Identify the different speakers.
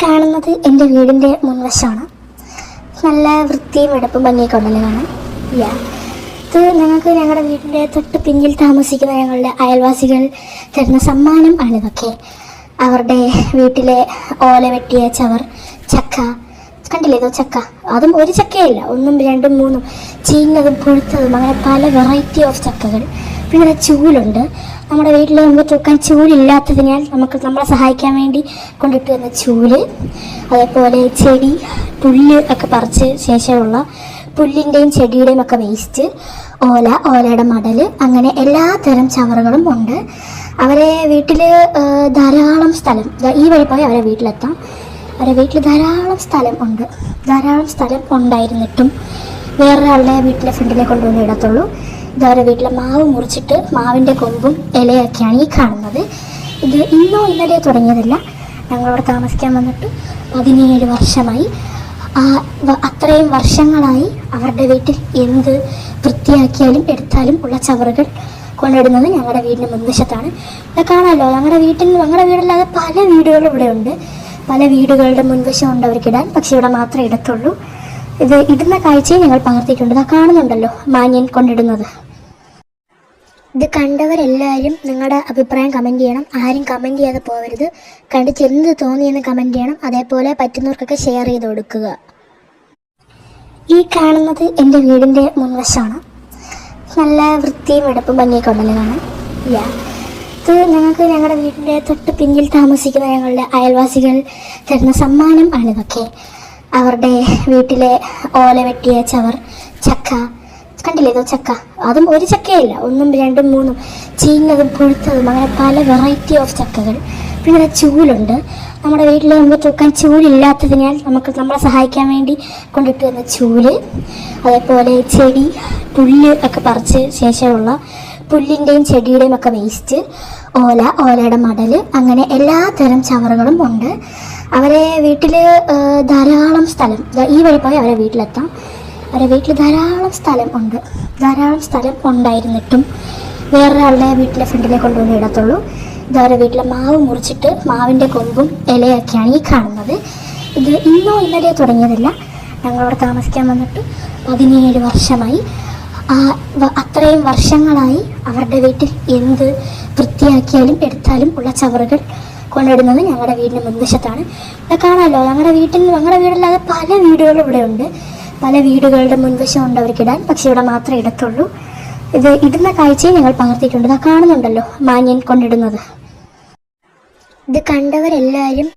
Speaker 1: കാണുന്നത് എൻ്റെ വീടിൻ്റെ മുൻവശമാണ്. നല്ല വൃത്തിയും വെടുപ്പും ഭംഗിയൊക്കെ ഉണ്ടല്ലോ കാണാൻ. ഇത് ഞങ്ങൾക്ക് ഞങ്ങളുടെ വീടിൻ്റെ തൊട്ട് പിന്നിൽ താമസിക്കുന്ന ഞങ്ങളുടെ അയൽവാസികൾ തരുന്ന സമ്മാനം ആണിതൊക്കെ. അവരുടെ വീട്ടിലെ ഓല വെട്ടിയ ചവർ, ചക്ക, കണ്ടില്ലേ ഇതോ ചക്ക. അതും ഒരു ചക്കയല്ല, ഒന്നും രണ്ടും മൂന്നും, ചീഞ്ഞതും പുഴുത്തതും, അങ്ങനെ പല വെറൈറ്റി ഓഫ് ചക്കകൾ. പിന്നെ ചൂലുണ്ട്. നമ്മുടെ വീട്ടിൽ നമുക്ക് തൂക്കാൻ ചൂലില്ലാത്തതിനാൽ നമ്മളെ സഹായിക്കാൻ വേണ്ടി കൊണ്ടിട്ട് വന്ന ചൂല്. അതേപോലെ ചെടി, പുല്ല് ഒക്കെ പറിച്ച് ശേഷമുള്ള പുല്ലിൻ്റെയും ചെടിയുടെയും ഒക്കെ വേസ്റ്റ്, ഓലയുടെ മടൽ, അങ്ങനെ എല്ലാ തരം ചവറുകളും ഉണ്ട്. അവരെ വീട്ടിൽ ധാരാളം സ്ഥലം, ഈ വഴി പോയി അവരെ വീട്ടിലെത്താം. അവരെ വീട്ടിൽ ധാരാളം സ്ഥലം ഉണ്ടായിരുന്നിട്ടും വേറൊരാളുടെ വീട്ടിലെ ഫ്രണ്ടിലെ കൊണ്ടുവന്ന് ഇടത്തുള്ളൂ. ഇതവരെ വീട്ടിലെ മാവ് മുറിച്ചിട്ട് മാവിൻ്റെ കൊമ്പും ഇലയൊക്കെയാണ് ഈ കാണുന്നത്. ഇത് ഇന്നോ ഇന്നലെ തുടങ്ങിയതല്ല. ഞങ്ങളവിടെ താമസിക്കാൻ വന്നിട്ട് 17 വർഷമായി. അത്രയും വർഷങ്ങളായി അവരുടെ വീട്ടിൽ എന്ത് വൃത്തിയാക്കിയാലും എടുത്താലും ഉള്ള ചവറുകൾ കൊണ്ടിടുന്നത് ഞങ്ങളുടെ വീടിൻ്റെ മുൻവശത്താണ്. ഇത് കാണാമല്ലോ, ഞങ്ങളുടെ വീടല്ലാതെ പല വീടുകളും ഇവിടെ ഉണ്ട്. പല വീടുകളുടെ മുൻവശം ഉണ്ട് അവർക്കിടാൻ. പക്ഷെ ഇവിടെ മാത്രമേ ഇടത്തുള്ളൂ. ഇത് ഇടുന്ന കാഴ്ചയും ഞങ്ങൾ പകർത്തിയിട്ടുണ്ട്. ഇത് കാണുന്നുണ്ടല്ലോ മാന്യൻ കൊണ്ടിടുന്നത്. ഇത് കണ്ടവരെല്ലാവരും നിങ്ങളുടെ അഭിപ്രായം കമൻറ്റ് ചെയ്യണം. ആരും കമൻറ്റ് ചെയ്യാതെ പോകരുത്. കണ്ടിട്ട് എന്ത് തോന്നിയെന്ന് കമൻറ്റ് ചെയ്യണം. അതേപോലെ പറ്റുന്നവർക്കൊക്കെ ഷെയർ ചെയ്ത് കൊടുക്കുക. ഈ കാണുന്നത് എൻ്റെ വീടിൻ്റെ മുൻവശമാണ്. നല്ല വൃത്തിയും വെടുപ്പും ഭംഗിയൊക്കെ ഉണ്ടല്ലോ കാണാൻ. ഇത് ഞങ്ങൾക്ക് ഞങ്ങളുടെ വീടിൻ്റെ തൊട്ട് പിന്നിൽ താമസിക്കുന്ന ഞങ്ങളുടെ അയൽവാസികൾ തരുന്ന സമ്മാനം ആണിതൊക്കെ. അവരുടെ വീട്ടിലെ ഓല വെട്ടിയ ചവർ, ചക്ക, കണ്ടില്ലേ ഇതോ ചക്ക. അതും ഒരു ചക്കയല്ല, ഒന്നും രണ്ടും മൂന്നും, ചീഞ്ഞതും പുഴുത്തതും, അങ്ങനെ പല വെറൈറ്റി ഓഫ് ചക്കകൾ. പിന്നെ ചൂലുണ്ട്. നമ്മുടെ വീട്ടിൽ നമുക്ക് തൂക്കാൻ ചൂലില്ലാത്തതിനാൽ നമ്മളെ സഹായിക്കാൻ വേണ്ടി കൊണ്ടിട്ട് വന്ന ചൂല്. അതേപോലെ ചെടി, പുല്ല് ഒക്കെ പറിച്ച് ശേഷമുള്ള പുല്ലിൻ്റെയും ചെടിയുടെയും ഒക്കെ വേസ്റ്റ്, ഓലയുടെ മടൽ, അങ്ങനെ എല്ലാ തരം ചവറുകളും ഉണ്ട്. അവരെ വീട്ടിൽ ധാരാളം സ്ഥലം, ഈ വഴി പോയി അവരെ വീട്ടിലെത്താം. അവരെ വീട്ടിൽ ധാരാളം സ്ഥലം ഉണ്ടായിരുന്നിട്ടും വേറൊരാളുടെ വീട്ടിലെ ഫ്രണ്ടിലെ കൊണ്ടുവന്ന് ഇടത്തുള്ളൂ. ഇതവരെ വീട്ടിലെ മാവ് മുറിച്ചിട്ട് മാവിൻ്റെ കൊമ്പും ഇലയൊക്കെയാണ് ഈ കാണുന്നത്. ഇത് ഇന്നോ ഇന്നലെ തുടങ്ങിയതല്ല. ഞങ്ങളവിടെ താമസിക്കാൻ വന്നിട്ട് 17 വർഷമായി. അത്രയും വർഷങ്ങളായി അവരുടെ വീട്ടിൽ എന്ത് വൃത്തിയാക്കിയാലും എടുത്താലും ഉള്ള ചവറുകൾ കൊണ്ടിടുന്നത് ഞങ്ങളുടെ വീടിൻ്റെ മുൻവശത്താണ്. ഇത് കാണാമല്ലോ, ഞങ്ങളുടെ വീടല്ലാതെ പല വീടുകളും ഇവിടെ ഉണ്ട്. പല വീടുകളുടെ മുൻവശം ഉണ്ട് അവർക്കിടാൻ. പക്ഷെ ഇവിടെ മാത്രമേ ഇടത്തുള്ളൂ. ഇത് ഇടുന്ന കാഴ്ചയും ഞങ്ങൾ പകർത്തിയിട്ടുണ്ട്. ഇത് കാണുന്നുണ്ടല്ലോ മാന്യൻ കൊണ്ടിടുന്നത്. ഇത് കണ്ടവരെല്ലാവരും